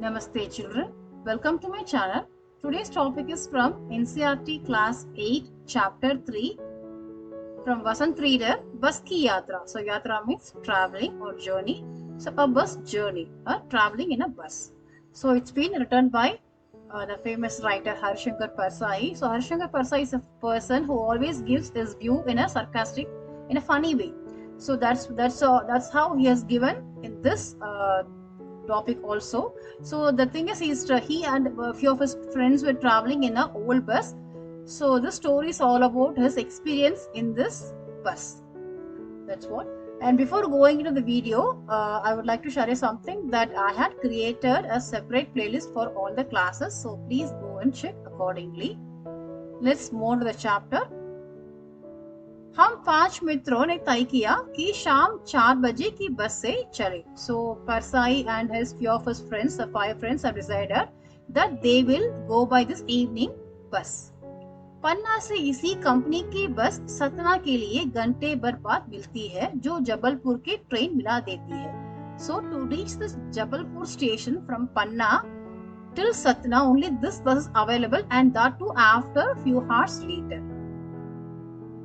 Namaste children, welcome to my channel. Today's topic is from NCERT class 8 chapter 3 from Vasant Reader, Bus Ki Yatra. So yatra means traveling or journey. So a bus journey, traveling in a bus. So it's been written by the famous writer Harshankar Persai. So Harshankar Persai is a person who always gives his view in a sarcastic, in a funny way. So that's how he has given in this topic also. So the thing is, he and a few of his friends were traveling in a old bus. So the story is all about his experience in this bus. That's what. And before going into the video, I would like to share you something that I had created a separate playlist for all the classes. So please go and check accordingly. Let's move on to the chapter. हम 5 मित्रों ने तय किया कि शाम 4 बजे की बस से चले. So Persai and his few of his friends, the 5 friends, have decided that they will go by this evening bus. पन्ना से इसी कंपनी की बस सतना के लिए घंटे भर बाद मिलती है, जो जबलपुर के ट्रेन मिला देती है. So to reach this Jabalpur station from Panna till Satna, only this bus is available, and that too after few hours later.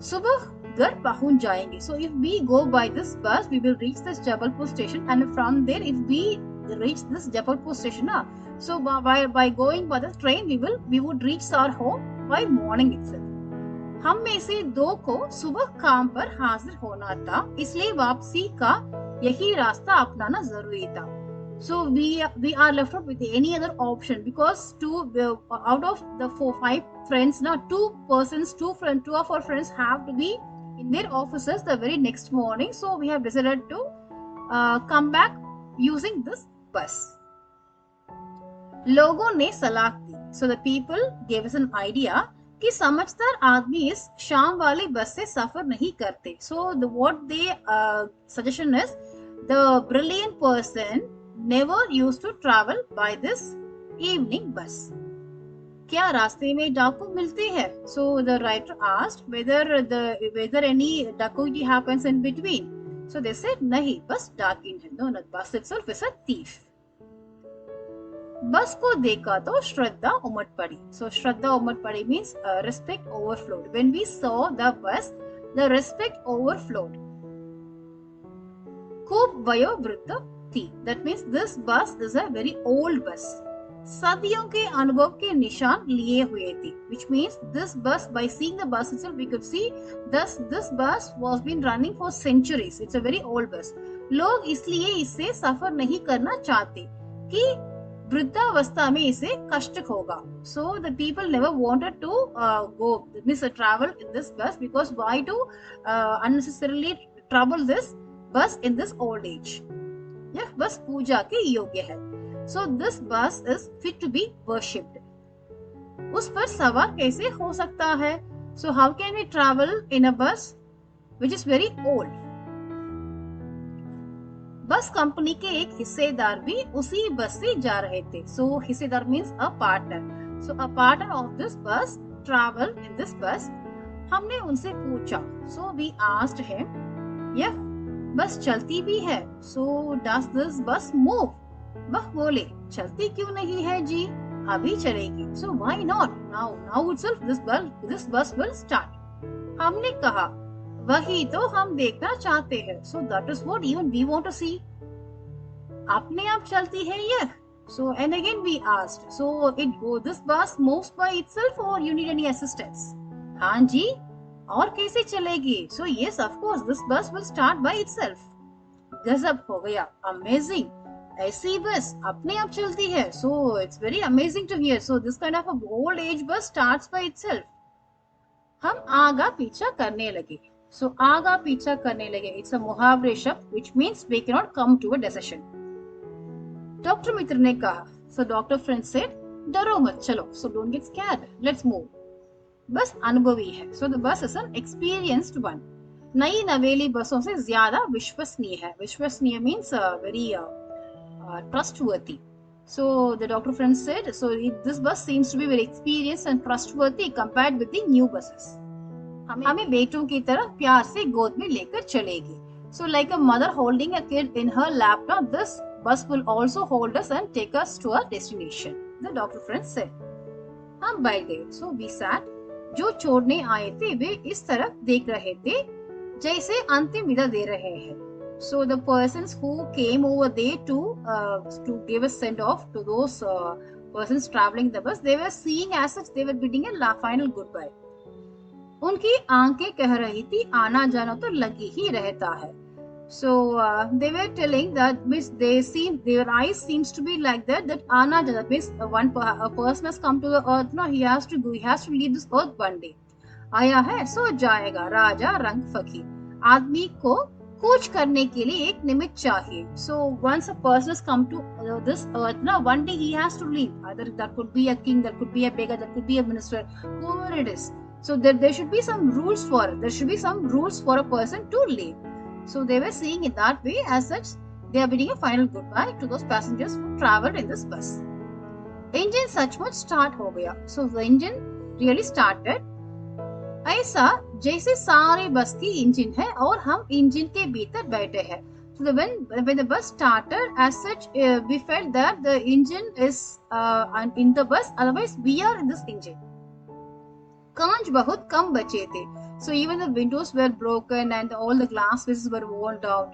सुबह घर पहुंच जाएंगे. So if we go by this bus, we will reach this Jabalpur station, and from there, if we reach this Jabalpur station, so by going by the train, we would reach our home by morning itself. हम में से 2 को सुबह काम पर हाजिर होना था, इसलिए वापसी का यही रास्ता अपनाना जरूरी था. So we are left out with any other option, because out of the 4-5 friends, now 2 of our friends have to be in their offices the very next morning. So we have decided to come back using this bus. लोगों ने सलाह दी. So the people gave us an idea कि समझदार आदमी इस शाम वाली बस से सफर नहीं करते. So what they suggestion is, the brilliant person never used to travel by this evening bus. क्या रास्ते में डाकू मिलते हैं? So the writer asked whether any dacoity happens in between. So they said नहीं, बस डाकिन है. No, not bus itself is a thief. बस को देखा तो श्रद्धा उमड़ पड़ी. So श्रद्धा उमड़ पड़ी means respect overflowed. When we saw the bus, the respect overflowed. खूब वयोवृद्ध थी. That means this bus is a very old bus. सदियों के अनुभव के निशान लिए हुए थी. Which means this bus, by seeing the bus itself, we could see this bus was been running for centuries. It's a very old bus. लोग इसलिए इससे सफर नहीं करना चाहते कि वृद्धावस्था में इसे कष्ट होगा. So the people never wanted to travel in this bus, because why to unnecessarily trouble this bus in this old age. यह बस पूजा के योग्य है. So this bus is fit to be worshipped. उस पर सवार कैसे हो सकता है? So how can we travel in a bus which is very old? बस कंपनी के एक हिस्सेदार भी उसी बस से जा रहे थे. So हिस्सेदार means a partner. So a partner of this bus travel in this bus. हमने उनसे पूछा. So we asked him, यह बस चलती भी है. So does this bus move? वह बोले, चलती क्यों नहीं है जी, अभी चलेगी. So why not? Now itself this bus will start. हमने कहा, वही तो हम देखना चाहते हैं. So that is what even we want to see. अपने आप चलती है यह? So and again we asked, so this bus moves by itself or you need any assistance? हाँ जी, और कैसे चलेगी? So yes, of course, this bus will start by itself. गजब हो गया, amazing. ऐसी बस अपने आप चलती है. So it's very amazing to hear. So this kind of a old age bus starts by itself. हम आगा पीछा करने लगे. So आगा पीछा करने लगे, it's a मुहावरे शब्द which means we cannot come to a decision. Doctor Mitra ने कहा. So Dr. Friend said, डरो मत, चलो. So don't get scared, let's move. बस अनुभवी है. So the bus is an experienced one. नई नवेली बसों से ज्यादा विश्वसनीय है. विश्वसनीय means very trustworthy. So the Dr. Friend said, so this bus seems to be very experienced and trustworthy compared with the new buses. हमें बेटों की तरह प्यार से गोद में लेकर चलेगी. So like a mother holding a kid in her lap, now bus will also hold us and take us to our destination, the doctor friend said. हम बैठ गए. So we sat. जो छोड़ने आए थे वे इस तरफ देख रहे थे जैसे अंतिम विदा दे रहे हैं. So the persons who came over there to give a send off to those persons traveling the bus, they were seeing as such they were bidding a final goodbye. उनकी आंखें कह रही थी आना जाना तो लगी ही रहता है. So they were telling that means their eyes seems to be like that आना जाना means a person has come to the earth, no, he has to leave this earth one day. आया है सो जाएगा, राजा रंग फकीर. आदमी को कुछ करने के लिए एक निमित्त चाहिए. So once a person has come to this earth, now one day he has to leave. Either that could be a king, that could be a beggar, that could be a minister, whoever it is. So there should be some rules for it. There should be some rules for a person to leave. So they were seeing it that way. As such, they are bidding a final goodbye to those passengers who traveled in this bus. Engine सचमुच start हो गया. So the engine really started. ऐसा जैसे सारे बस की engine है और हम इंजन के भीतर बैठे हैं. So when the bus started, as such, we felt that the engine is in the bus. Otherwise, we are in this engine. कांच बहुत कम बचे थे. So even the windows were broken and all the glass pieces were worn out.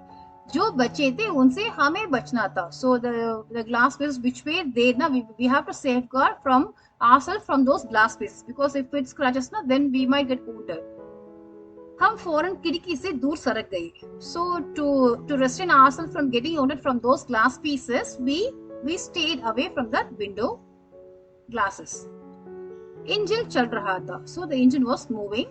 जो बचे थे उनसे हमें बचना था. So the glass pieces which were there, now we have to safeguard from ourselves from those glass pieces, because if it scratches na, then we might get wounded. हम फौरन खिड़की से दूर सरक गए. So to restrain ourselves from getting wounded from those glass pieces, we stayed away from that window glasses. Engine चल रहा था. So the engine was moving.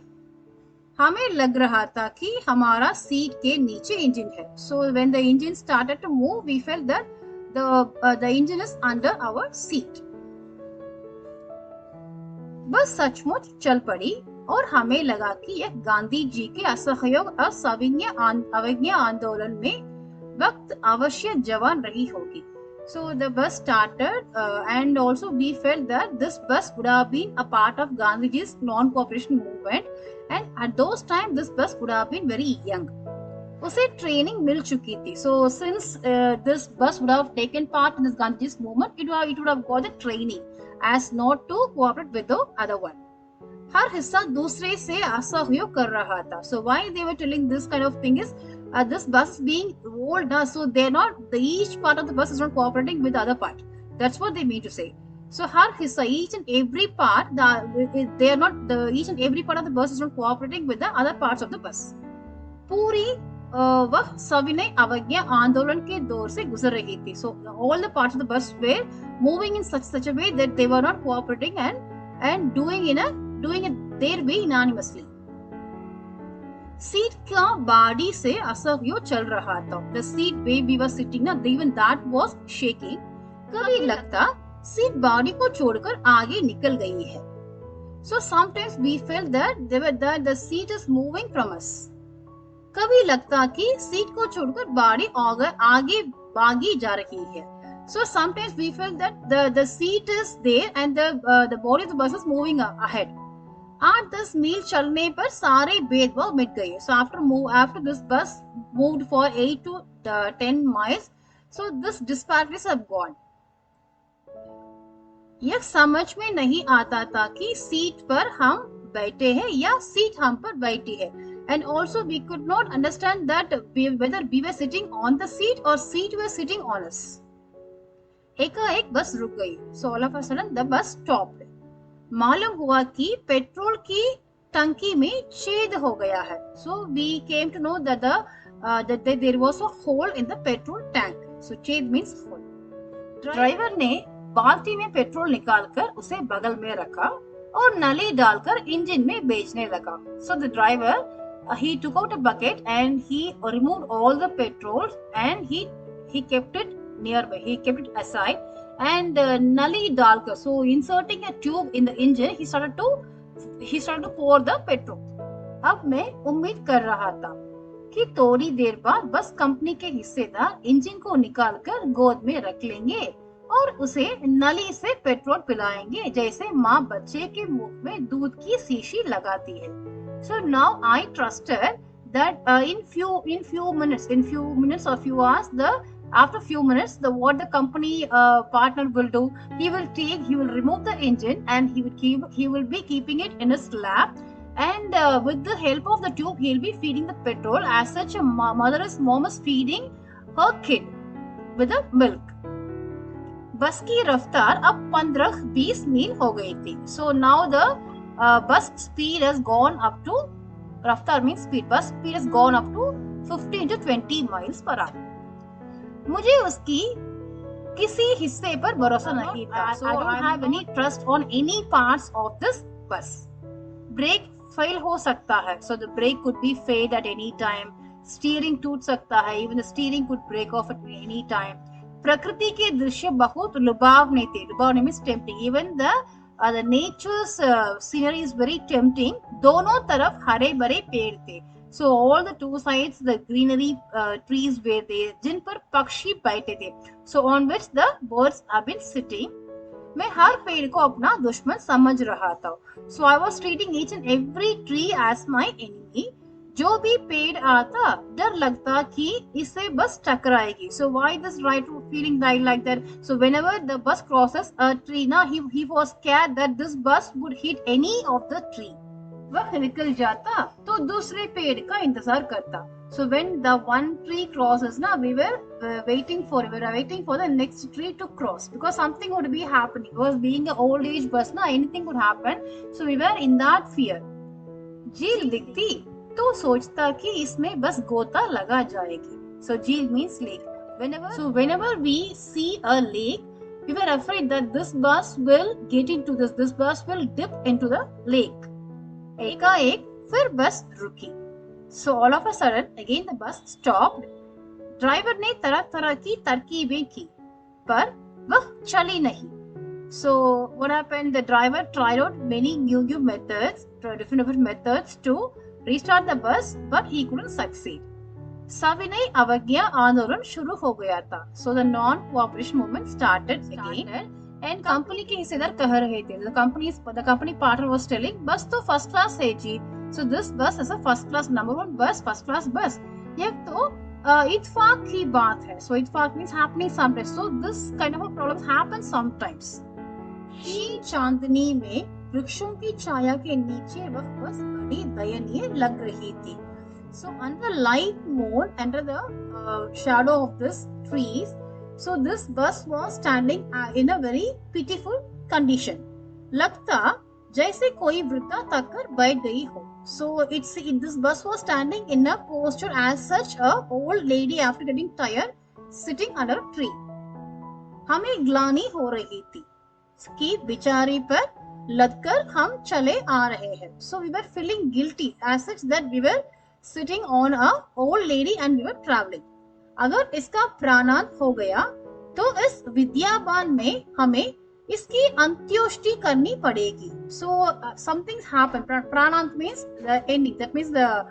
हमें लग रहा था कि हमारा सीट के नीचे इंजन है. So when the engine started to move, we felt that the engine is under our seat. बस सचमुच चल पड़ी और हमें लगा कि यह गांधी जी के असहयोग अवज्ञा आंदोलन में वक्त अवश्य जवान रही होगी. So the bus started and also we felt that this bus would have been a part of Gandhiji's non-cooperation movement, and at those time this bus would have been very young. उसे training मिल चुकी थी. So since this bus would have taken part in this Gandhiji's movement, it would have got the training as not to cooperate with the other one. हर हिस्सा दूसरे से असहयोग कर रहा था. So why they were telling this kind of thing is this bus is being rolled down, so each part of the bus is not cooperating with the other part. That's what they mean to say. So हर हिस्सा, each and every part each and every part of the bus is not cooperating with the other parts of the bus. पूरी वह सविनय अवज्ञा आंदोलन के दौर से गुजर रही थी. So all the parts of the bus were moving in such a way that they were not cooperating and doing it their way unanimously. Seat का बाड़ी से असहयोग चल रहा था. The seat where we were sitting, ना, even that was shaking. कभी लगता सीट बाड़ी को छोड़कर आगे निकल गई है. So sometimes we felt that the seat is moving from us. कभी लगता कि सीट को छोड़कर बाड़ी आगे भागी जा रही है. So sometimes we felt that the seat is there and the body of the bus is moving ahead. 8-10 मील चलने पर सारे भेदभाव मिट गए. So after this bus moved for 8 to 10 miles, so this disparities have gone. यह समझ में नहीं आता था कि सीट पर हम बैठे हैं या सीट हम पर बैठी है. And also we could not understand that whether we were sitting on the seat or seat were sitting on us. एकाएक बस रुक गई. So all of a sudden the bus stopped. मालूम हुआ कि पेट्रोल की टंकी में छेद हो गया है. So we came to know that there was a hole in the petrol tank. So छेद means hole. ड्राइवर ने बाल्टी में पेट्रोल निकालकर उसे बगल में रखा और नली डालकर इंजन में बेचने लगा. So the driver he took out a bucket and he removed all the petrol and he kept it nearby. He kept it aside. And nali dalkar, so inserting a tube in the engine, he started to pour the petrol. अब मैं उम्मीद कर रहा था कि थोड़ी देर बाद बस कंपनी के हिस्सेदार इंजन को निकालकर गोद में रख लेंगे और उसे नली से पेट्रोल पिलाएंगे जैसे माँ बच्चे के मुंह में दूध की शीशी लगाती है. So now I trusted that in few minutes or few hours After few minutes, what the company partner will do, he will remove the engine, and he will be keeping it in his lap, and with the help of the tube, he'll be feeding the petrol. As such, a mom is feeding her kid with the milk. बस की रफ्तार अब 15-20 मील हो गई थी. So now the bus speed has gone up to, रफ्तार means speed, bus speed has gone up to 15 to 20 miles per hour. मुझे उसकी किसी हिस्से पर भरोसा नहीं था. So I don't have any trust on any parts of this bus. Brake fail हो सकता है. So the brake could be failed at any time. Steering टूट सकता है. Even the steering could break off at any time. प्रकृति के दृश्य बहुत लुभावने थे. लुभावने means tempting. Even the nature's scenery is very tempting. दोनों तरफ हरे भरे पेड़ थे. So all the two sides the greenery trees were there, जिन पर पक्षी बैठे थे. So on which the birds have been sitting. मैं हर पेड़ को अपना दुश्मन समझ रहा था. So I was treating each and every tree as my enemy. जो भी पेड़ आता डर लगता कि इसे बस टकराएगी. So why this writer feeling like that? So whenever the bus crosses a tree, ना he was scared that this bus would hit any of the tree. वह निकल जाता तो दूसरे पेड़ का इंतजार करता. So when the one tree crosses, na we were waiting for the next tree to cross, because something would be happening. Because being an old age bus, na anything could happen. So we were in that fear. झील दिखती तो सोचता कि इसमें बस गोता लगा जाएगी. So झील means lake. Whenever we see a lake, we were afraid that this bus will get into this bus will dip into the lake. एकाएक फिर बस रुकी. So all of a sudden again the bus stopped. Driver ने तरह तरह की तरकीबें की पर वह चली नहीं. So what happened? The driver tried out many new methods, different methods to restart the bus, but he couldn't succeed. सविनय अवज्ञा आंदोलन शुरू हो गया था. So the non-cooperation movement started again. And company के हिस्सेदार कह रहे थे. The company partner was telling, बस तो first class है जी. So this bus is a first class, number one bus, first class bus. ये तो इत्फाक की बात है. So इत्फाक means happening sometimes. So this kind of a problem happens sometimes. की चांदनी में वृक्षों की छाया के नीचे वह बस बड़ी दयनीय लग रही थी. So under light moon, under the shadow of this trees, so this bus was standing in a very pitiful condition. लगता जैसे कोई वृद्धा थक कर बैठ गई हो. So this bus was standing in a posture as such a old lady after getting tired sitting under a tree. हमें ग्लानि हो रही थी कि बिचारी पर लदकर हम चले आ रहे हैं. So we were feeling guilty as such that we were sitting on a old lady and we were traveling. अगर इसका प्राणांत हो गया तो इस विद्यावान में हमें इसकी अंत्योष्टि करनी पड़ेगी. So something happened. Pranant means the ending. That means the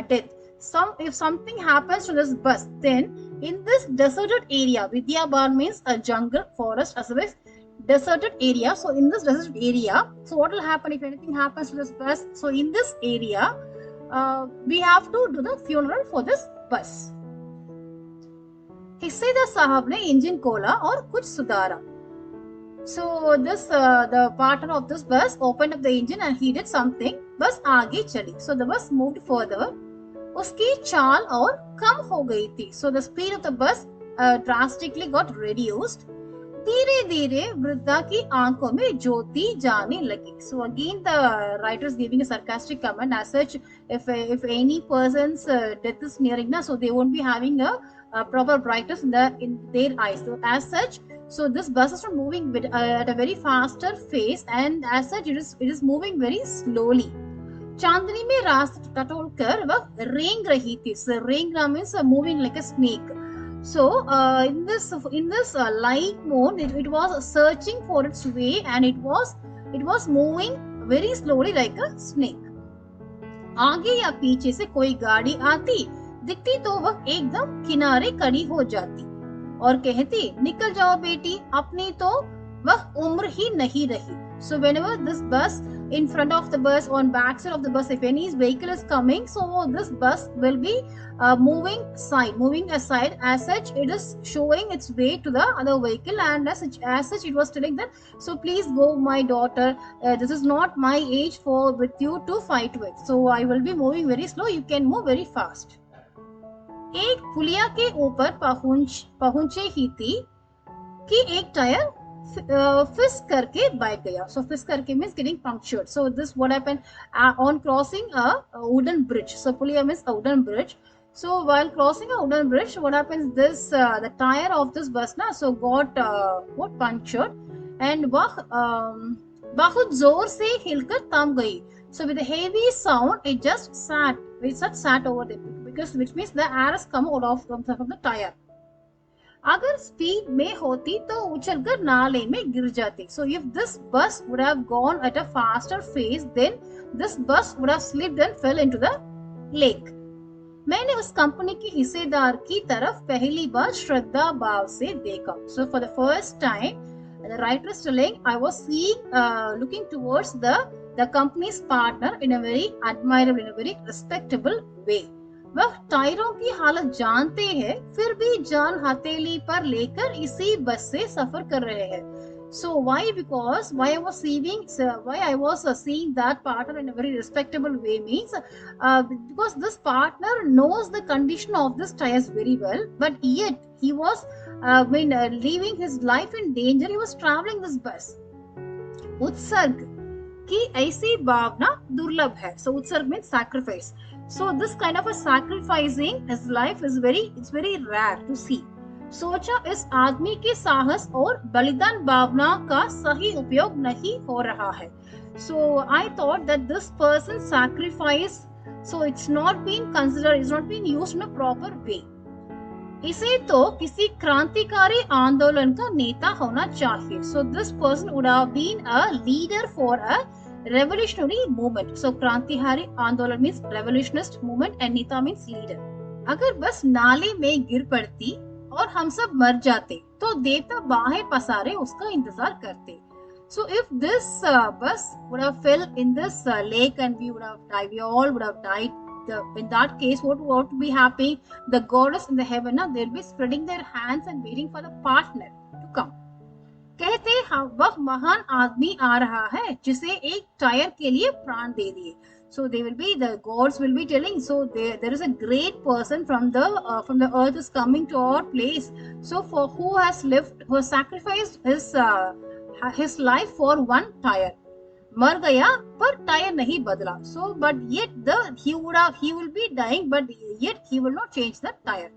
death. If something happens to this bus, then in this deserted area, Vidyaban means a jungle, forest, as well as deserted area. So in this deserted area, so what will happen if anything happens to this bus? So in this area, we have to do the funeral for this bus. हिस्सेदार साहब ने engine खोला और कुछ सुधारा. So this the partner of this bus opened up the engine and he did something. बस आगे चली. So the bus moved further. उसकी चाल और कम हो गई थी. So the speed of the bus drastically got reduced. धीरे धीरे वृद्धा की आंखों में ज्योति जाने लगी. So again the writer is giving a sarcastic comment. As such, if any person's death is nearing, na, so they won't be having a proper brightness in their eyes. So as such, so this bus is not moving at a very faster pace, and as such it is moving very slowly. चांदनी में रास्ता टटोलकर वह रेंग रही थी. So रेंग means moving like a snake. So in this light moon, it was searching for its way, and it was moving very slowly like a snake. आगे या पीछे से कोई गाड़ी आती दिखती तो वह एकदम किनारे खड़ी हो जाती और कहती, निकल जाओ बेटी, अपनी तो वह उम्र ही नहीं रही. So whenever this bus in front of the bus, on back side of the bus, if any vehicle is coming, so this bus will be moving aside. As such, it is showing its way to the other vehicle, and as such it was telling that, so please go my daughter, this is not my age for with you to fight with, so I will be moving very slow, you can move very fast. एक पुलिया के ऊपर पहुंचे ही थी कि एक tyre फिस करके बैठ गया. So फिस करके means getting punctured. So this what happened on crossing a wooden bridge. So puliya means a wooden bridge. So while crossing a wooden bridge, what happens? This the tire of this bus na so got punctured, and वह बहुत जोर से हिलकर थम गई. So with a heavy sound, it just sat over there, because which means the air has come out of the tire. अगर speed में होती तो उछलकर नाले में गिर जाती. So if this bus would have gone at a faster pace, then this bus would have slipped and fell into the lake. मैंने उस कंपनी की हिस्सेदार की तरफ पहली बार श्रद्धा भाव से देखा. So for the first time, the writer is telling, I was looking towards the company's partner in a very admirable, in a very respectable way. वह टायरों की हालत जानते हैं, फिर भी जान हथेली पर लेकर इसी बस से सफर कर रहे हैं. So why? Because why I was seeing that partner in a very respectable way means because this partner knows the condition of this tires very well, but yet he was leaving his life in danger. He was traveling this bus. उत्सर्ग की ऐसी भावना दुर्लभ है. So Utsarg means sacrifice. So this kind of a sacrificing his life is very rare to see. सोचा इस आदमी के साहस और बलिदान भावना का सही उपयोग नहीं हो रहा है. So I thought that this person's sacrifice, so it's not being considered, it's not being used in a proper way. इसे तो किसी क्रांतिकारी आंदोलन का नेता होना चाहिए. So this person would have been a leader for a revolutionary movement. So क्रांतिकारी आंदोलन means revolutionist movement and नेता means leader. अगर बस नाले में गिर पड़ती और हम सब मर जाते तो देवता बाहें पसारे उसका इंतजार करते. So if this bus would have fell in this lake and we would have died, we all would have died. In that case, what would be happening? The goddess in the heaven, they'll be spreading their hands and waiting for the partner to come. कहते वह महान आदमी आ रहा है जिसे एक tyre के लिए प्राण दे दिए. So they will be, the gods will be telling, so there is a great person from the earth is coming to our place. So for who has sacrificed his life for one tire. मर गया पर tyre नहीं बदला. So but yet he will be dying, but yet he will not change the tire.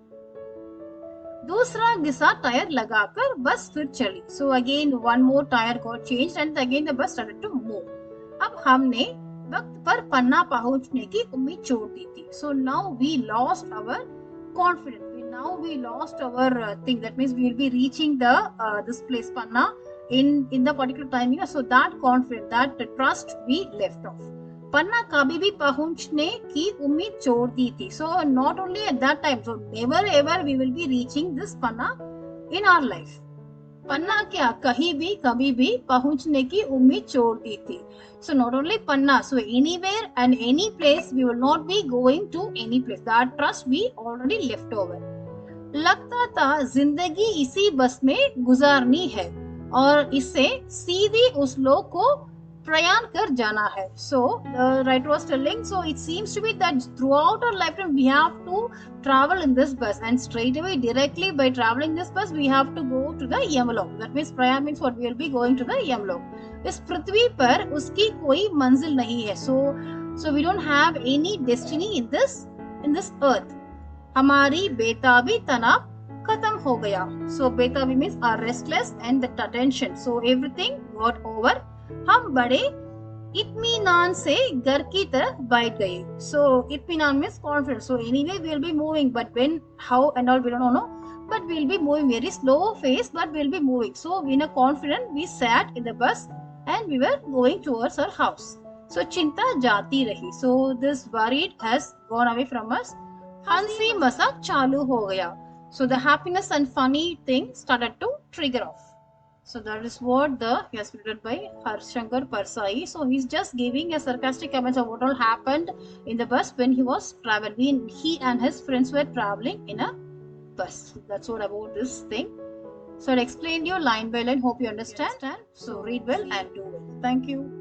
दूसरा घिसा tyre लगाकर बस फिर चली. So again one more tire got changed and again the bus started to move. अब हमने वक्त पर पन्ना पहुंचने की उम्मीद छोड़ दी थी. So now we lost our confidence. We lost our thing. That means we will be reaching this place Panna in the particular timing. So that confidence, that trust we left off. पन्ना कभी भी पहुंचने की उम्मीद छोड़ दी थी. So not only at that time, so never ever we will be reaching this Panna in our life. पन्ना क्या, कहीं भी कभी भी पहुंचने की उम्मीद छोड़ दी थी. So not only Panna, so anywhere and any place we will not be going to any place. That trust we already left over. लगता था जिंदगी इसी बस में गुजारनी है और इससे सीधी उस लोक को प्रयाण कर जाना है. So the writer was telling, so it seems to be that throughout our lifetime we have to travel in this bus, and straight away directly by traveling this bus we have to go to the Yamlok. That means प्रयाण means what, we will be going to the यमलोक. इस पृथ्वी पर उसकी कोई मंजिल नहीं है. So we don't have any destiny in this earth. हमारी बेताबी तनाव खत्म हो गया. So बेताबी means our restless and that attention. So everything got over. हम बड़े इत्मीनान से घर की तरफ बैठ गए. So इत्मीनान means confidence. So anyway we will be moving, but when, how and all we don't know, but we will be moving very slow pace, but we will be moving. So in a confident we sat in the bus and we were going towards our house. So चिंता जाती रही. So this worried has gone away from us. हंसी मजाक चालू हो गया. So the happiness and funny thing started to trigger off. So that is what he has written by Harshankar Parsai. So he's just giving a sarcastic comments of what all happened in the bus when he was traveling. He and his friends were traveling in a bus. That's what about this thing. So I explained you line by line. Hope you understand. So read well and do well. Thank you.